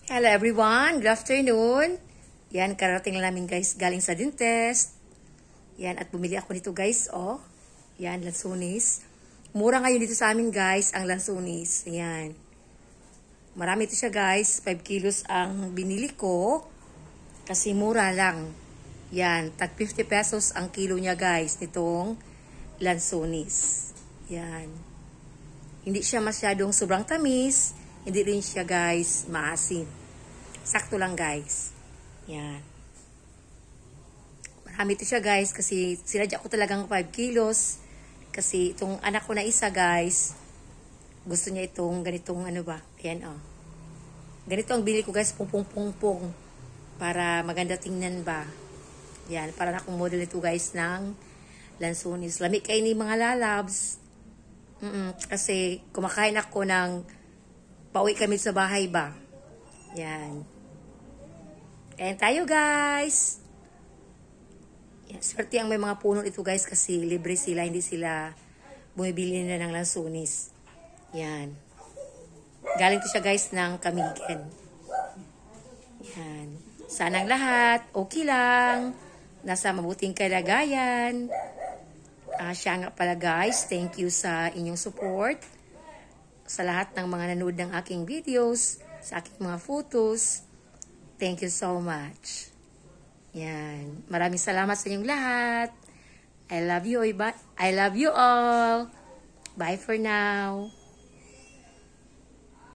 Hello everyone, good afternoon. Yan, karating lang namin guys, galing sa dentist. Yan, at bumili ako nito guys, oh. Yan, lansunis. Mura ngayon dito sa amin guys, ang lansunis. Yan. Marami ito siya guys, 5 kilos ang binili ko. Kasi mura lang. Yan, tag 50 pesos ang kilo niya guys, nitong lansunis. Yan. Hindi siya masyadong sobrang tamis. Hindi rin siya guys maasim. Sakto lang guys. Yan. Marami ito siya guys kasi sinadya ko talagang 5 kilos. Kasi itong anak ko na isa guys, gusto niya itong ganitong ano ba. Ayan oh. Ganito ang bili ko guys, pung-pung-pung-pung. Para maganda tingnan ba. Yan, para na akong model ito guys ng lansunis. Lamig kayo ni mga lalabs. Kasi kumakain ako ng pauwi kami sa bahay ba. Yan. Kain tayo guys. Yan. Swerte ang may mga puno ito guys kasi libre sila. Hindi sila bumibili na ng lansunis. Yan. Galing to siya guys ng Camigen. Yan. Sanang lahat okay lang. Nasa mabuting kalagayan. Siya nga pala guys. Thank you sa inyong support. Sa lahat ng mga nanood ng aking videos, sa aking mga photos. Thank you so much. Yan. Maraming salamat sa inyong lahat. I love you all. Bye for now.